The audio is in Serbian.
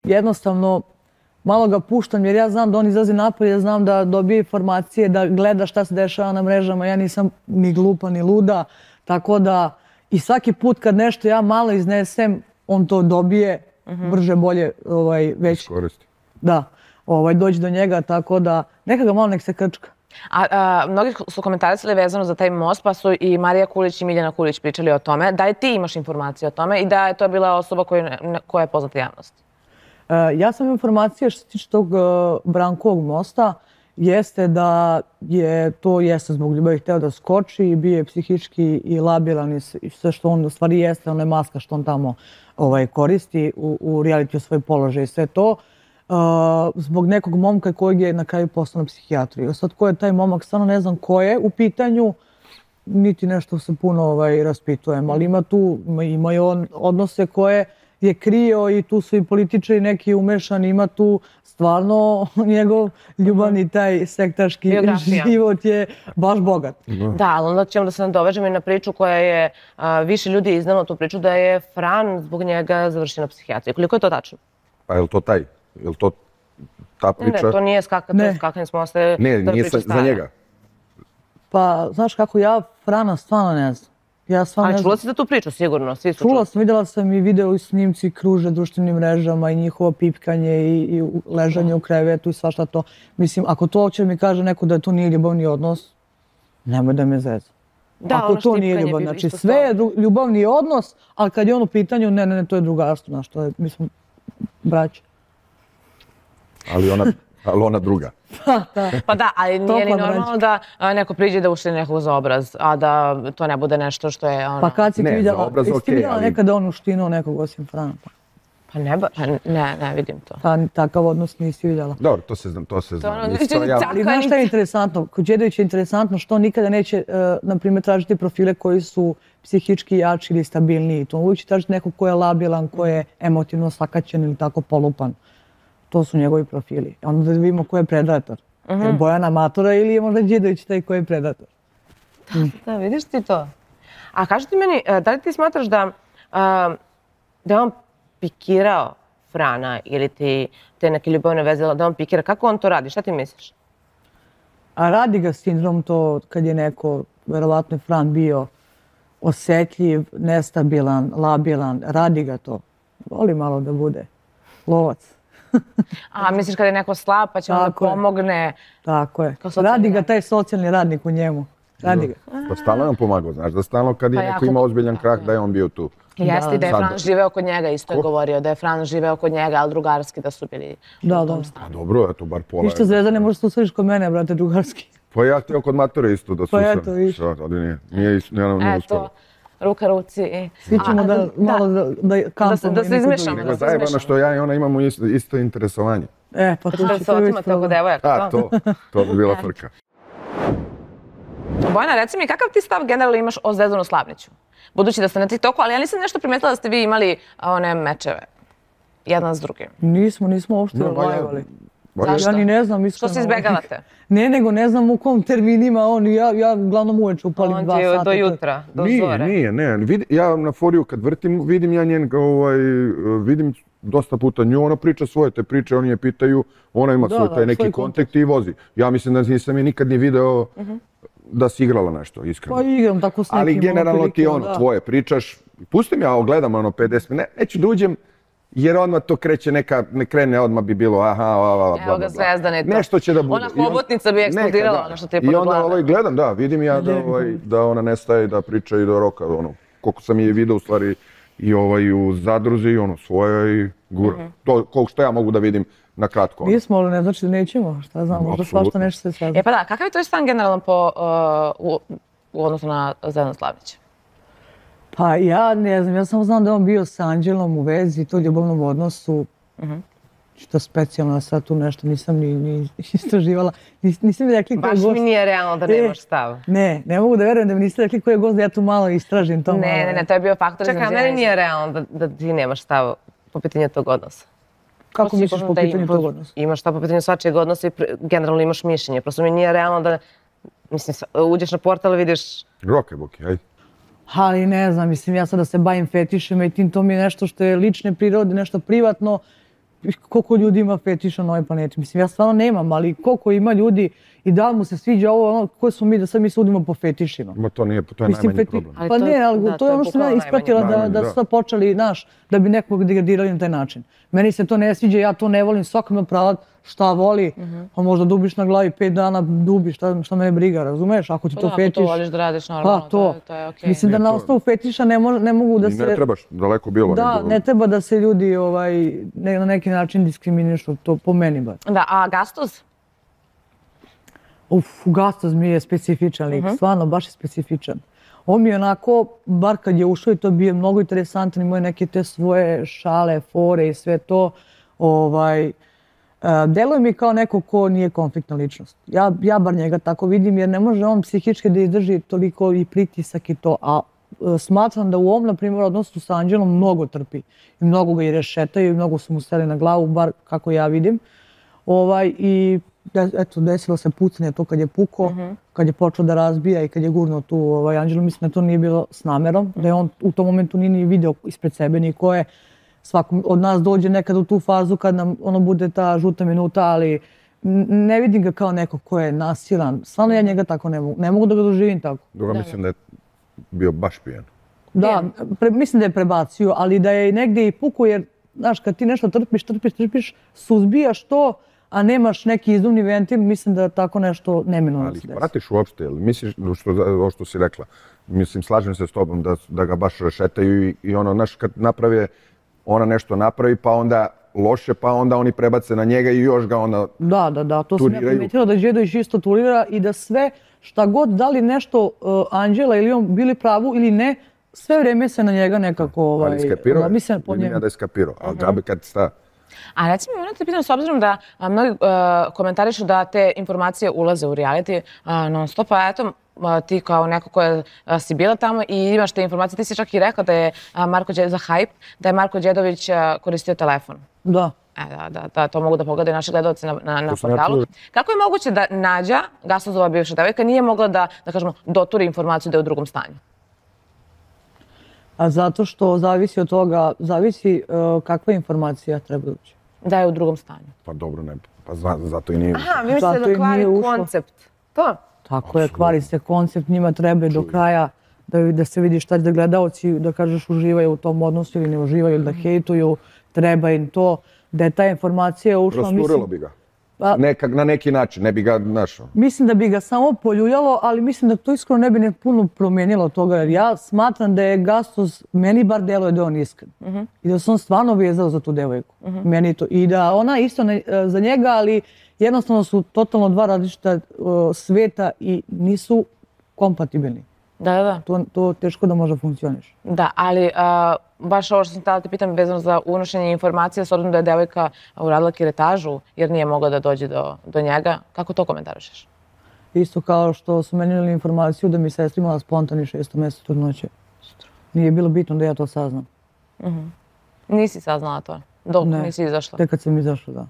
jednostavno malo ga puštam jer ja znam da on izlazi napolje, ja znam da dobije informacije, da gleda šta se dešava na mrežama, ja nisam ni glupa ni luda, tako da i svaki put kad nešto ja malo iznesem, on to dobije brže, bolje, već... Iskoristi. Da, dođe do njega, tako da neka ga malo nek se krčka. Mnogi su komentarisali vezano za taj most, pa su i Marija Kulić i Miljana Kulić pričali o tome. Da li ti imaš informacije o tome i da je to bila osoba koja je poznata javnosti? Ja sam informacija što se tiče tog Brankovog mosta, jeste da je to zbog ljubavi hteo da skoči i bio je psihički i labilan i sve što on u stvari jeste, ona je maska što on tamo koristi u realitiju svoj položaj i sve to. Zbog nekog momka kojeg je na kraju postao na psihijatriju. Sad ko je taj momak, stvarno ne znam ko je u pitanju, niti nešto se puno raspitujem, ali ima i on odnose koje je krio i tu su i političari neki umešani, ima tu stvarno njegov ljubavni taj sektaški život je baš bogat. Da, ali onda ćemo da se nadovežemo i na priču koja je više ljudi iznalo tu priču da je Fran zbog njega završio na psihijatriji. Koliko je to tačno? Pa je li to taj? Je li to ta priča? Ne, to nije skakanje s mosta. Ne, nije za njega. Pa, znaš kako, ja Frana stvarno ne znam. Ali čula si za tu priču, sigurno? Čula sam, vidjela sam i video i snimci kruže društvenim mrežama i njihovo pipkanje i ležanje u krevetu i svašta to. Mislim, ako to će mi kaže neko da to nije ljubavni odnos, nemoj da me zeza. Ako to nije ljubavni, znači sve je ljubavni odnos, ali kad je on u pitanju, ne, to je drugarstvo, znaš, to je, mi smo braća. Ali ona druga. Pa da, ali nije li normalno da neko priđe da uštini nekog za obraz, a da to ne bude nešto što je ono... Pa kad si ti vidjela nekada on uštinuo nekog osim Frana? Pa ne vidim to. Takav odnos nisi vidjela. Dobro, to se znam. Ali znaš šta je interesantno? Kod Đedovića je interesantno što nikada neće, na primjer, tražiti profile koji su psihički jači ili stabilniji. To uvijek će tražiti nekog ko je labilan, ko je emotivno sakaćen ili tako polupan. To su njegovi profili. Onda da vidimo ko je predator. Je Bojana Matora ili je možda Đedović taj ko je predator? Da, vidiš ti to. A kaži ti meni, da li ti smatraš da je on pikirao Frana ili ti te neke ljubavne veze, da on pikira? Kako on to radi? Šta ti misliš? A radi ga sindrom to kad je neko, verovatno je Fran bio osetljiv, nestabilan, labilan. Radi ga to. Voli malo da bude lovac. A misliš kada je neko slab pa će on da pomogne? Tako je. Radi ga taj socijalni radnik u njemu. Radi ga. Pa stalno je on pomagao, znaš, da stalno kad je neko imao ozbiljan krak da je on bio tu. Jeste i da je Fran živeo kod njega, isto je govorio, da je Fran živeo kod njega, ali drugarski da su bili u tom stanu. A dobro, eto, bar pola. Ništa Zvezda, ne možeš da usvoriš kod mene, brate, drugarski. Pa ja htio kod Matore isto da susam. Pa eto, viš. Nije uspjelo. Ruka ruci. Svi ćemo da malo da kampamo. Da se izmešamo. Nego zajebano što ja i ona imamo isto interesovanje. Pa to će se otimati oko devojaka. To bi bila frka. Bojana, reci mi, kakav ti stav generalno imaš o Zvezdanu Slavniću? Budući da ste na TikToku, ali ja nisam nešto primetila da ste vi imali one mečeve. Jedan s drugim. Nismo uopšte lajvali. Ja ni ne znam iskreno. Što se izbegavate? Ne, nego ne znam u kom terminima on. Ja uglavnom uveče upalim 2 sata. On ti do jutra, do zore. Nije. Ja na foriju kad vrtim, vidim ja njen, vidim dosta puta nju, ona priča svoje te priče, oni je pitaju, ona ima svoj taj neki kontakt i vozi. Ja mislim da nisam je nikad ni video da si igrala nešto, iskreno. Pa igram tako s nekim. Ali generalno ti tvoje pričaš, pustim ja, gledam 50 minuta, neću da uđem, jer odmah to kreće ne krene, odmah bi bilo Evo ga Zvezdane to. Nešto će da bude. Ona hobotnica bi eksplodirala, ono što ti je pod glavom. I onda gledam, da, vidim ja da ona nestaje, da priča i do roka, koliko sam je video u stvari i u zadruzi, svoje i gura. To koliko što ja mogu da vidim na kratko. Nismo, ali ne znači da nećemo, šta znam, možda svašta nešto se svezda. Pa da, kakav je to stan generalno u odnosu na Zvezdana Slavnića? Pa ja ne znam, ja samo znam da je on bio s Anđelom u vezi, to ljubavnom odnosu. Što specijalno, sad tu nešto nisam ni istraživala. Niste mi rekli ko je gost. Baš mi nije realno da nemaš stav. Ne mogu da verujem da mi niste rekli ko je gost, da ja tu malo istražim to malo. Ne, to je bio faktor iznenađenja. Čekaj, a meni nije realno da ti nemaš stav po pitanju tog odnosa. Kako misliš po pitanju tog odnosa? Imaš stav po pitanju svačijeg odnosa i generalno imaš mišljenje. Prosto mi nije realno da, mislim, uđeš na portal i vidiš... Roke, Boki, hajde. Ali ne znam, mislim, ja sad da se bavim fetišima i to mi je nešto što je lične prirode, nešto privatno. koliko ljudi ima fetiša na ovoj planeti. Mislim, ja stvarno nemam, ali koliko ima ljudi i da li mu se sviđa ovo, ko smo mi da sad mi sudimo po fetišima. Ma to je najmanji problem. Pa ne, ali to je ono što sam ja ispratila da su sad počeli, znaš, da bi nekog degradirali na taj način. Meni se to ne sviđa, ja to ne volim, svako ima pravo šta voli, a možda dubiš na glavi 5 dana, dubiš, šta mene briga, razumeš? Ako ti to fetiš... Ako to voliš da radiš normalno, to je okej. Mislim da na osnovu fetiša ne mogu da se... Ne trebaš, daleko bilo. Da, ne treba da se ljudi na neki način diskriminišu, to po meni bar. Da, a Gastuz? Gastuz mi je specifičan lik, stvarno baš je specifičan. On mi je onako, bar kad je ušao i to bio mnogo interesantan, imao je neke te svoje šale, fore i sve to. Deluje mi kao neko ko nije konfliktna ličnost. Ja bar njega tako vidim jer ne može on psihički da izdrži toliko i pritisak i to. A smatram da u ovom, na primjer, odnosu sa Anđelom mnogo trpi. I mnogo ga i rešetaju i mnogo su mu steli na glavu, bar kako ja vidim. I eto, desilo se pucanje to kad je pukao, kad je počeo da razbija i kad je gurnuo tu Anđelu. Mislim da to nije bilo s namerom, da je on u tom momentu nije ni video ispred sebe ni ko je. Svakom od nas dođe nekad u tu fazu kad nam bude ta žuta minuta, ali ne vidim ga kao neko ko je nasilan. Stvarno ja njega tako ne mogu da ga doživim tako. Druga mislim da je bio baš pijan. Da, mislim da je prebacio, ali da je negdje i pukao jer, znaš, kad ti nešto trpiš, suzbijaš to, a nemaš neki izduvni ventil, mislim da tako nešto neminovno se desi. Ali pratiš uopšte, ili misliš ovo što si rekla? Mislim, slažem se s tobom da ga baš rešetaju i ono, znaš, kad ona nešto napravi, pa onda loše, pa onda oni prebace na njega i još ga onda turiraju. Da, to sam ja primetila da Đedović isto turira i da sve, šta god, da li nešto Anđela ili on bili pravu ili ne, sve vreme se na njega nekako... Ali skapirao? Vidim ja da je skapirao, ali džabe kad sta... A recimo, ono te pitam, s obzirom da mnogi komentarišu da te informacije ulaze u reality non stop, a eto, ti kao neko koja si bila tamo i imaš te informacije, ti si čak i rekla da je za hype, da je Marko Đedović koristio telefon. Da. Da, to mogu da pogledaju naši gledalci na portalu. Kako je moguće da Nađa, Gastuzova bivša devojka, nije mogla da kažemo, doturi informaciju da je u drugom stanju? A zato što zavisi od toga, zavisi kakva informacija treba ući. Da je u drugom stanju. Pa dobro, ne, pa zato i nije ušlo. Aha, vi mislite da kvari koncept. To? Tako je, kvari se koncept, njima treba do kraja da se vidi šta da gledalci, da kažeš uživaju u tom odnosu ili ne uživaju ili da hejtuju, treba im to, da je ta informacija ušla. Rasturilo bi ga. Na neki način, ne bi ga našao. Mislim da bi ga samo poljuljalo, ali mislim da to iskreno ne bi ne puno promijenilo toga, jer ja smatram da je Gastuz, meni bar deluje da je on iskren. I da se on stvarno vezao za tu devojku. Meni to. I da ona isto za njega, ali jednostavno su totalno dva različita sveta i nisu kompatibilni. Da. To teško da može funkcioniš. Da, ali baš ovo što sam htjela te pitam vezano za unošenje informacija, s obzirom da je devojka uradila kiretažu jer nije mogla da dođe do njega, kako to komentarišeš? Isto kao što su meni imali informaciju da mi sestra imala spontani 6. mjesec trudnoće. Nije bilo bitno da ja to saznam. Nisi saznala to? Dok nisi izašla? Tek kad sam izašla, da.